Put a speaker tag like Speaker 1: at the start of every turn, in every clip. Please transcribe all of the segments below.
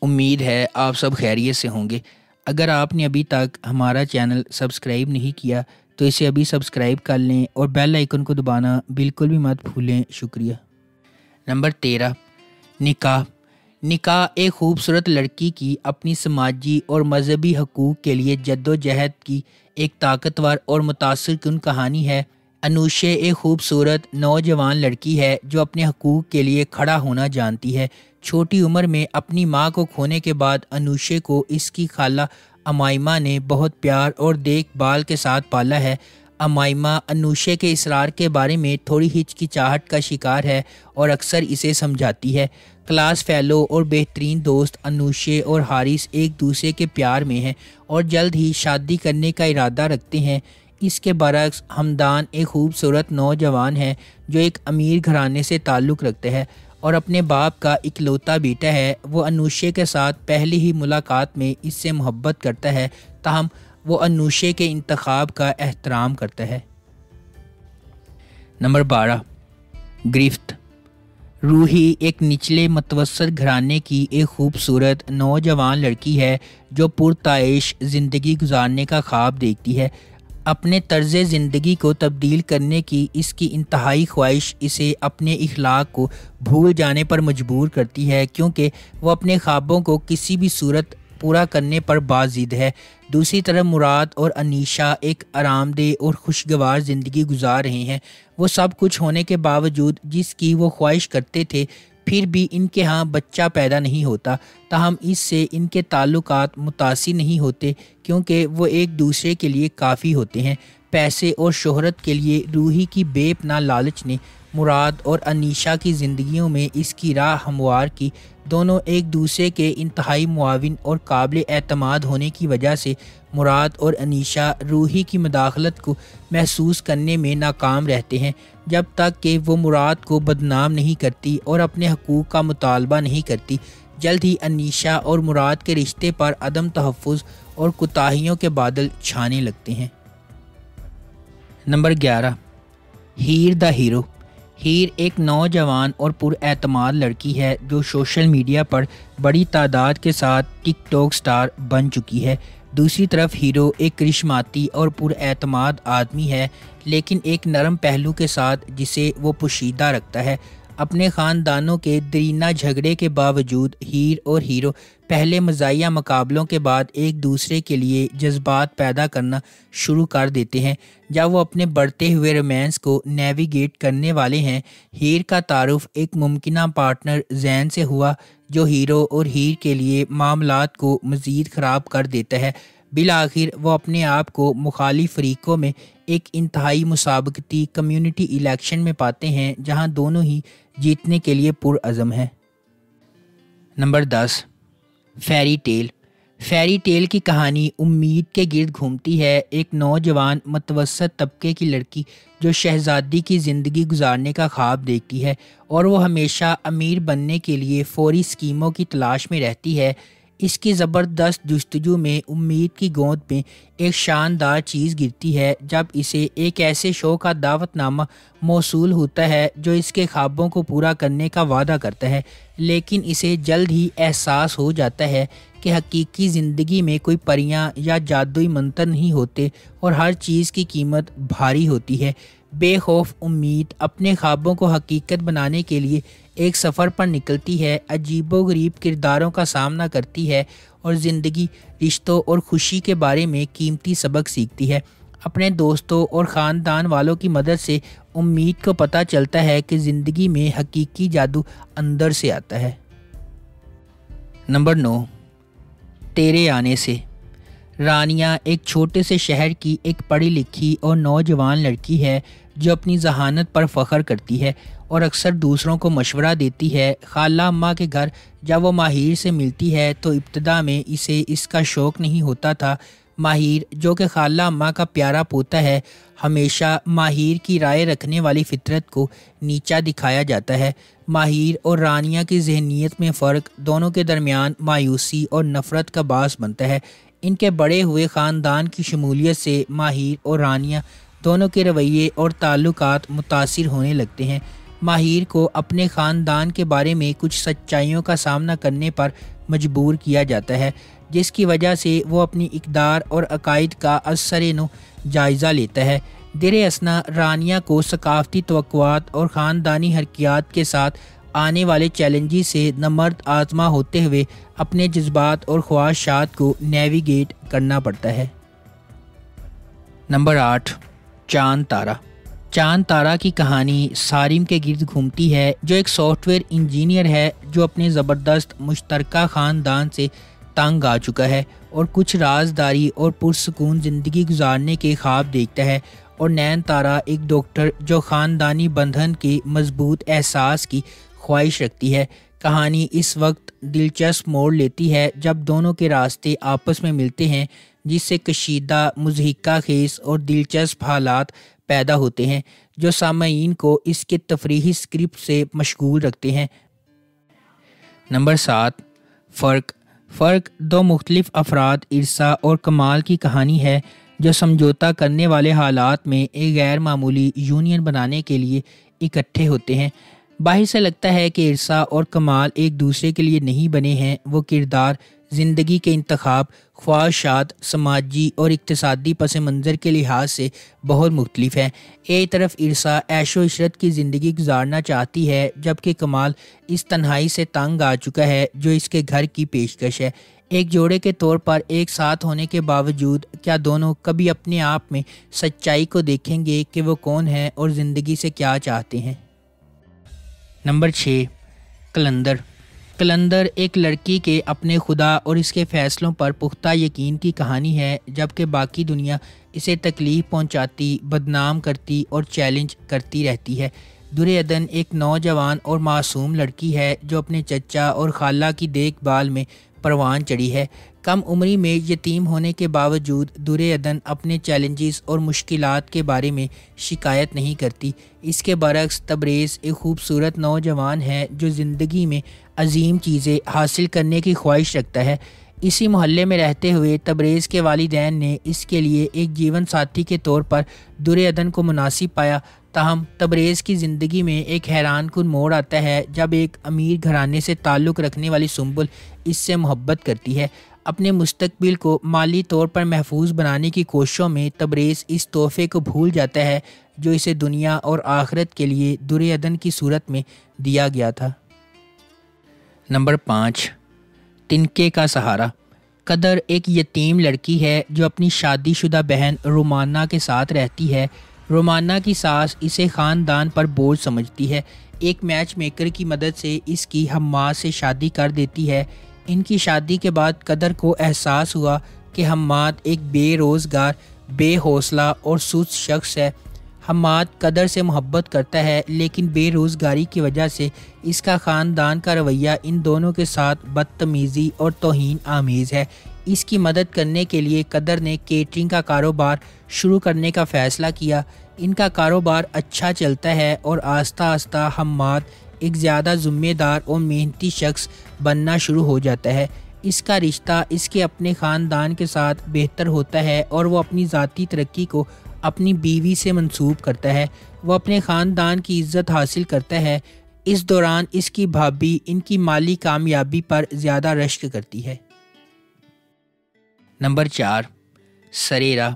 Speaker 1: امید ہے آپ سب خیریت سے ہوں گے۔ اگر آپ نے ابھی تک ہمارا چینل سبسکرائب نہیں کیا تو اسے ابھی سبسکرائب کر لیں اور بیل آئیکن کو دبانا بالکل بھی مت بھولیں۔ شکریہ۔ نمبر 13، نکاح۔ نکاح ایک خوبصورت لڑکی کی اپنی سماجی اور مذہبی حقوق کے لیے جدوجہد کی ایک طاقتور اور متاثر کن کہانی ہے۔ انوشے ایک خوبصورت نوجوان لڑکی ہے جو اپنے حقوق کے لیے کھڑا ہونا جانتی ہے۔ چھوٹی عمر میں اپنی ماں کو کھونے کے بعد انوشے کو اس کی خالہ امائمہ نے بہت پیار اور دیکھ بھال کے ساتھ پالا ہے۔ امائمہ انوشے کے اصرار کے بارے میں تھوڑی ہچکچاہٹ کا شکار ہے اور اکثر اسے سمجھاتی ہے۔ کلاس فیلو اور بہترین دوست انوشے اور حارث ایک دوسرے کے پیار میں ہیں اور جلد ہی شادی کرنے کا ارادہ رکھتے ہیں۔ اس کے برعکس ہمدان ایک خوبصورت نوجوان ہے جو ایک امیر گھرانے سے تعلق رکھتا ہے اور اپنے باپ کا اکلوتا بیٹا ہے۔ وہ انوشے کے ساتھ پہلی ہی ملاقات میں اس سے محبت کرتا ہے، تاہم وہ انوشے کے انتخاب کا احترام کرتا ہے۔ نمبر 12، گرفت۔ روحی ایک نچلے متوسط گھرانے کی ایک خوبصورت نوجوان لڑکی ہے جو پرتعیش زندگی گزارنے کا خواب دیکھتی ہے۔ اپنے طرز زندگی کو تبدیل کرنے کی اس کی انتہائی خواہش اسے اپنے اخلاق کو بھول جانے پر مجبور کرتی ہے، کیونکہ وہ اپنے خوابوں کو کسی بھی صورت پورا کرنے پر باضد ہے۔ دوسری طرف مراد اور انیشا ایک آرام دہ اور خوشگوار زندگی گزار رہے ہیں۔ وہ سب کچھ ہونے کے باوجود جس کی وہ خواہش کرتے تھے، پھر بھی ان کے ہاں بچہ پیدا نہیں ہوتا، تاہم اس سے ان کے تعلقات متاثر نہیں ہوتے کیونکہ وہ ایک دوسرے کے لیے کافی ہوتے ہیں۔ پیسے اور شہرت کے لیے روحی کی بے پناہ لالچ نے مراد اور انیشا کی زندگیوں میں اس کی راہ ہموار کی۔ دونوں ایک دوسرے کے انتہائی معاون اور قابل اعتماد ہونے کی وجہ سے مراد اور انیشا روحی کی مداخلت کو محسوس کرنے میں ناکام رہتے ہیں، جب تک کہ وہ مراد کو بدنام نہیں کرتی اور اپنے حقوق کا مطالبہ نہیں کرتی۔ جلد ہی انیشا اور مراد کے رشتے پر عدم تحفظ اور کوتاہیوں کے بادل چھانے لگتے ہیں۔ Number 11، Heer the hero. ہیر ایک نوجوان اور پراعتماد لڑکی ہے جو سوشل میڈیا پر بڑی تعداد کے ساتھ ٹک ٹاک سٹار بن چکی ہے۔ دوسری طرف ہیرو ایک کرشماتی اور پراعتماد آدمی ہے، لیکن ایک نرم پہلو کے ساتھ جسے وہ پوشیدہ رکھتا ہے۔ اپنے خاندانوں کے درینہ جھگڑے کے باوجود ہیر اور ہیرو پہلے مزاحیہ مقابلوں کے بعد ایک دوسرے کے لیے جذبات پیدا کرنا شروع کر دیتے ہیں۔ جب وہ اپنے بڑھتے ہوئے رومانس کو نیویگیٹ کرنے والے ہیں، ہیر کا تعارف ایک ممکنہ پارٹنر زین سے ہوا جو ہیرو اور ہیر کے لیے معاملات کو مزید خراب کر دیتا ہے۔ بالآخر وہ اپنے آپ کو مخالف فریقوں میں ایک انتہائی مسابقتی کمیونٹی الیکشن میں پاتے ہیں جہاں دونوں ہی جیتنے کے لیے پرعزم ہیں۔ نمبر 10، فیری ٹیل۔ فیری ٹیل کی کہانی امید کے گرد گھومتی ہے۔ ایک نوجوان متوسط طبقے کی لڑکی جو شہزادی کی زندگی گزارنے کا خواب دیکھتی ہے اور وہ ہمیشہ امیر بننے کے لیے فوری اسکیموں کی تلاش میں رہتی ہے۔ اس کی زبردست جستجو میں امید کی گود میں ایک شاندار چیز گرتی ہے جب اسے ایک ایسے شو کا دعوت نامہ موصول ہوتا ہے جو اس کے خوابوں کو پورا کرنے کا وعدہ کرتا ہے، لیکن اسے جلد ہی احساس ہو جاتا ہے کہ حقیقی زندگی میں کوئی پریاں یا جادوئی منتر نہیں ہوتے اور ہر چیز کی قیمت بھاری ہوتی ہے۔ بے خوف امید اپنے خوابوں کو حقیقت بنانے کے لیے ایک سفر پر نکلتی ہے، عجیب و غریب کرداروں کا سامنا کرتی ہے اور زندگی، رشتوں اور خوشی کے بارے میں قیمتی سبق سیکھتی ہے۔ اپنے دوستوں اور خاندان والوں کی مدد سے امید کو پتہ چلتا ہے کہ زندگی میں حقیقی جادو اندر سے آتا ہے۔ نمبر 9، تیرے آنے سے۔ رانیہ ایک چھوٹے سے شہر کی ایک پڑھی لکھی اور نوجوان لڑکی ہے جو اپنی ذہانت پر فخر کرتی ہے اور اکثر دوسروں کو مشورہ دیتی ہے۔ خالہ اماں کے گھر جب وہ ماہر سے ملتی ہے تو ابتدا میں اسے اس کا شوق نہیں ہوتا تھا۔ ماہر، جو کہ خالہ اماں کا پیارا پوتا ہے، ہمیشہ ماہر کی رائے رکھنے والی فطرت کو نیچا دکھایا جاتا ہے۔ ماہر اور رانیہ کی ذہنیت میں فرق دونوں کے درمیان مایوسی اور نفرت کا باعث بنتا ہے۔ ان کے بڑے ہوئے خاندان کی شمولیت سے ماہر اور رانیہ دونوں کے رویے اور تعلقات متاثر ہونے لگتے ہیں۔ ماہر کو اپنے خاندان کے بارے میں کچھ سچائیوں کا سامنا کرنے پر مجبور کیا جاتا ہے، جس کی وجہ سے وہ اپنی اقدار اور عقائد کا ازسر نو جائزہ لیتا ہے۔ در اثنا رانیہ کو ثقافتی توقعات اور خاندانی حرکیات کے ساتھ آنے والے چیلنجز سے نامرد آزما ہوتے ہوئے اپنے جذبات اور خواہشات کو نیویگیٹ کرنا پڑتا ہے۔ نمبر 8، چاند تارہ۔ چاند تارہ کی کہانی سارم کے گرد گھومتی ہے، جو ایک سافٹ ویئر انجینئر ہے جو اپنے زبردست مشترکہ خاندان سے تنگ آ چکا ہے اور کچھ رازداری اور پرسکون زندگی گزارنے کے خواب دیکھتا ہے، اور نین تارہ ایک ڈاکٹر جو خاندانی بندھن کے مضبوط احساس کی خواہش رکھتی ہے۔ کہانی اس وقت دلچسپ موڑ لیتی ہے جب دونوں کے راستے آپس میں ملتے ہیں، جس سے کشیدہ، مضحکہ خیز اور دلچسپ حالات پیدا ہوتے ہیں جو سامعین کو اس کے تفریحی اسکرپٹ سے مشغول رکھتے ہیں۔ نمبر 7، فرق دو مختلف افراد ارسا اور کمال کی کہانی ہے جو سمجھوتہ کرنے والے حالات میں ایک غیر معمولی یونین بنانے کے لیے اکٹھے ہوتے ہیں۔ باہر سے لگتا ہے کہ ارسا اور کمال ایک دوسرے کے لیے نہیں بنے ہیں، وہ کردار، زندگی کے انتخاب، خواہشات، سماجی اور اقتصادی پس منظر کے لحاظ سے بہت مختلف ہیں۔ ایک طرف ارسا عیش و عشرت کی زندگی گزارنا چاہتی ہے، جبکہ کمال اس تنہائی سے تنگ آ چکا ہے جو اس کے گھر کی پیشکش ہے۔ ایک جوڑے کے طور پر ایک ساتھ ہونے کے باوجود کیا دونوں کبھی اپنے آپ میں سچائی کو دیکھیں گے کہ وہ کون ہیں اور زندگی سے کیا چاہتے ہیں؟ نمبر 6، قلندر ایک لڑکی کے اپنے خدا اور اس کے فیصلوں پر پختہ یقین کی کہانی ہے، جبکہ باقی دنیا اسے تکلیف پہنچاتی، بدنام کرتی اور چیلنج کرتی رہتی ہے۔ دریادن ایک نوجوان اور معصوم لڑکی ہے جو اپنے چچا اور خالہ کی دیکھ بھال میں پروان چڑھی ہے۔ کم عمری میں یتیم ہونے کے باوجود دریادن اپنے چیلنجز اور مشکلات کے بارے میں شکایت نہیں کرتی۔ اس کے برعکس تبریز ایک خوبصورت نوجوان ہے جو زندگی میں عظیم چیزیں حاصل کرنے کی خواہش رکھتا ہے۔ اسی محلے میں رہتے ہوئے تبریز کے والدین نے اس کے لیے ایک جیون ساتھی کے طور پر دریادن کو مناسب پایا، تاہم تبریز کی زندگی میں ایک حیران کن موڑ آتا ہے جب ایک امیر گھرانے سے تعلق رکھنے والی سنبل اس سے محبت کرتی ہے۔ اپنے مستقبل کو مالی طور پر محفوظ بنانے کی کوششوں میں تبریز اس تحفے کو بھول جاتا ہے جو اسے دنیا اور آخرت کے لیے دریادن کی صورت میں دیا گیا تھا۔ نمبر 5، تنکے کا سہارا۔ قدر ایک یتیم لڑکی ہے جو اپنی شادی شدہ بہن رومانہ کے ساتھ رہتی ہے۔ رومانہ کی ساس اسے خاندان پر بوجھ سمجھتی ہے، ایک میچ میکر کی مدد سے اس کی حماد سے شادی کر دیتی ہے۔ ان کی شادی کے بعد قدر کو احساس ہوا کہ حماد ایک بے روزگار، بے حوصلہ اور سست شخص ہے۔ حماد قدر سے محبت کرتا ہے، لیکن بے روزگاری کی وجہ سے اس کا خاندان کا رویہ ان دونوں کے ساتھ بدتمیزی اور توہین آمیز ہے۔ اس کی مدد کرنے کے لیے قدر نے کیٹرنگ کا کاروبار شروع کرنے کا فیصلہ کیا۔ ان کا کاروبار اچھا چلتا ہے اور آہستہ آہستہ حماد ایک زیادہ ذمہ دار اور محنتی شخص بننا شروع ہو جاتا ہے۔ اس کا رشتہ اس کے اپنے خاندان کے ساتھ بہتر ہوتا ہے اور وہ اپنی ذاتی ترقی کو اپنی بیوی سے منسوب کرتا ہے۔ وہ اپنے خاندان کی عزت حاصل کرتا ہے۔ اس دوران اس کی بھابھی ان کی مالی کامیابی پر زیادہ رشک کرتی ہے۔ نمبر 4، سرے راہ۔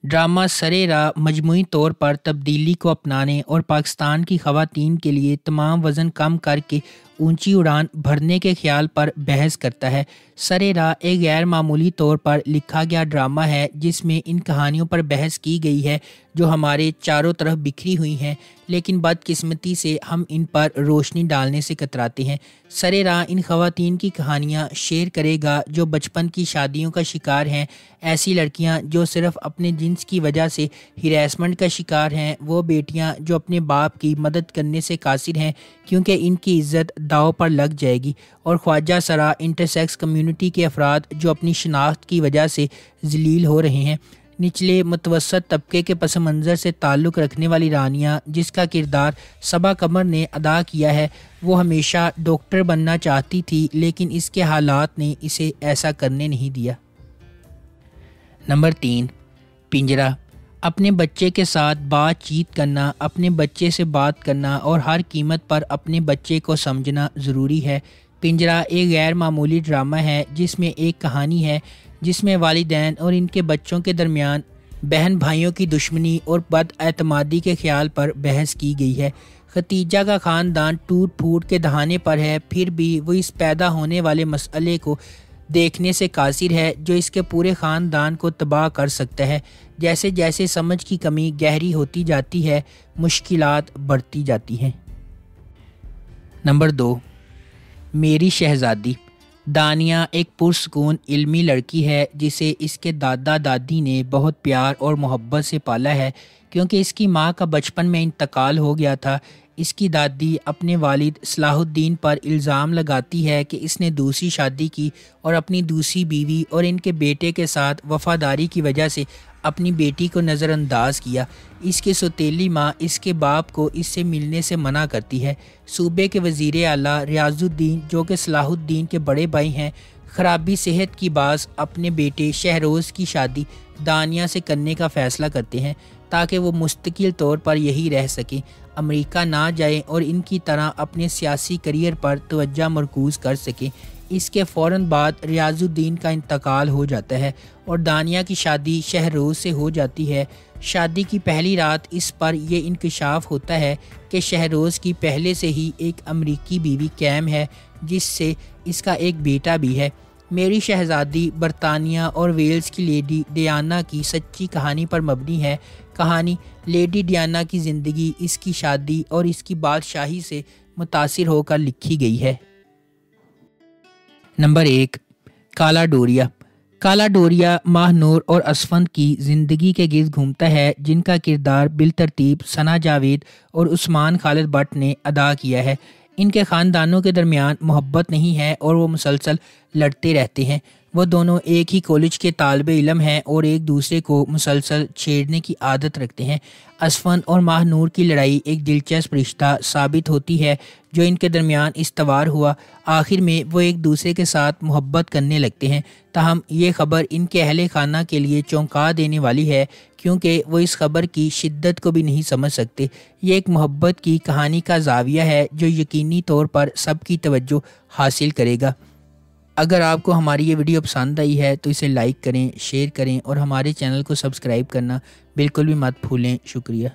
Speaker 1: ڈرامہ سرے راہ مجموعی طور پر تبدیلی کو اپنانے اور پاکستان کی خواتین کے لیے تمام وزن کم کر کے اونچی اڑان بھرنے کے خیال پر بحث کرتا ہے۔ سرے راہ ایک غیر معمولی طور پر لکھا گیا ڈرامہ ہے جس میں ان کہانیوں پر بحث کی گئی ہے جو ہمارے چاروں طرف بکھری ہوئی ہیں، لیکن بدقسمتی سے ہم ان پر روشنی ڈالنے سے کتراتے ہیں۔ سرے راہ ان خواتین کی کہانیاں شیئر کرے گا جو بچپن کی شادیوں کا شکار ہیں، ایسی لڑکیاں جو صرف اپنے جنس کی وجہ سے ہراسمنٹ کا شکار ہیں، وہ بیٹیاں جو اپنے باپ کی مدد کرنے سے قاصر ہیں کیونکہ ان کی عزت داؤ پر لگ جائے گی، اور خواجہ سرا انٹرسیکس کمیونٹی کے افراد جو اپنی شناخت کی وجہ سے ذلیل ہو رہے ہیں۔ نچلے متوسط طبقے کے پس منظر سے تعلق رکھنے والی رانیہ، جس کا کردار صبا قمر نے ادا کیا ہے، وہ ہمیشہ ڈاکٹر بننا چاہتی تھی لیکن اس کے حالات نے اسے ایسا کرنے نہیں دیا۔ نمبر 3، پنجرہ۔ اپنے بچے کے ساتھ بات چیت کرنا، اپنے بچے سے بات کرنا اور ہر قیمت پر اپنے بچے کو سمجھنا ضروری ہے۔ پنجرہ ایک غیر معمولی ڈرامہ ہے جس میں ایک کہانی ہے جس میں والدین اور ان کے بچوں کے درمیان بہن بھائیوں کی دشمنی اور بد اعتمادی کے خیال پر بحث کی گئی ہے۔ ختیجہ کا خاندان ٹوٹ پھوٹ کے دہانے پر ہے، پھر بھی وہ اس پیدا ہونے والے مسئلے کو دیکھنے سے قاصر ہے جو اس کے پورے خاندان کو تباہ کر سکتا ہے۔ جیسے جیسے سمجھ کی کمی گہری ہوتی جاتی ہے، مشکلات بڑھتی جاتی ہیں۔ نمبر 2، میری شہزادی۔ دانیہ ایک پرسکون علمی لڑکی ہے جسے اس کے دادا دادی نے بہت پیار اور محبت سے پالا ہے کیونکہ اس کی ماں کا بچپن میں انتقال ہو گیا تھا۔ اس کی دادی اپنے والد صلاح الدین پر الزام لگاتی ہے کہ اس نے دوسری شادی کی اور اپنی دوسری بیوی اور ان کے بیٹے کے ساتھ وفاداری کی وجہ سے اپنی بیٹی کو نظر انداز کیا۔ اس کی سوتیلی ماں اس کے باپ کو اس سے ملنے سے منع کرتی ہے۔ صوبے کے وزیر اعلیٰ ریاض الدین جو کہ صلاح الدین کے بڑے بھائی ہیں، خرابی صحت کی باعث اپنے بیٹے شہروز کی شادی دانیہ سے کرنے کا فیصلہ کرتے ہیں تاکہ وہ مستقل طور پر یہی رہ سکیں، امریکہ نہ جائیں اور ان کی طرح اپنے سیاسی کیریئر پر توجہ مرکوز کر سکیں۔ اس کے فوراً بعد ریاض الدین کا انتقال ہو جاتا ہے اور دانیہ کی شادی شہروز سے ہو جاتی ہے۔ شادی کی پہلی رات اس پر یہ انکشاف ہوتا ہے کہ شہروز کی پہلے سے ہی ایک امریکی بیوی کیم ہے جس سے اس کا ایک بیٹا بھی ہے۔ میری شہزادی برطانیہ اور ویلز کی لیڈی ڈیانا کی سچی کہانی پر مبنی ہے۔ کہانی لیڈی ڈیانا کی زندگی، اس کی شادی اور اس کی بادشاہی سے متاثر ہو کر لکھی گئی ہے۔ نمبر 1، کالا ڈوریا۔ کالا ڈوریا ماہ نور اور اسفند کی زندگی کے گرد گھومتا ہے جن کا کردار بالترتیب ثنا جاوید اور عثمان خالد بٹ نے ادا کیا ہے۔ ان کے خاندانوں کے درمیان محبت نہیں ہے اور وہ مسلسل لڑتے رہتے ہیں۔ وہ دونوں ایک ہی کالج کے طالب علم ہیں اور ایک دوسرے کو مسلسل چھیڑنے کی عادت رکھتے ہیں۔ اسفند اور ماہ نور کی لڑائی ایک دلچسپ رشتہ ثابت ہوتی ہے جو ان کے درمیان استوار ہوا۔ آخر میں وہ ایک دوسرے کے ساتھ محبت کرنے لگتے ہیں، تاہم یہ خبر ان کے اہل خانہ کے لیے چونکا دینے والی ہے کیونکہ وہ اس خبر کی شدت کو بھی نہیں سمجھ سکتے۔ یہ ایک محبت کی کہانی کا زاویہ ہے جو یقینی طور پر سب کی توجہ حاصل کرے گا۔ اگر آپ کو ہماری یہ ویڈیو پسند آئی ہے تو اسے لائک کریں، شیئر کریں اور ہمارے چینل کو سبسکرائب کرنا بالکل بھی مت بھولیں۔ شکریہ۔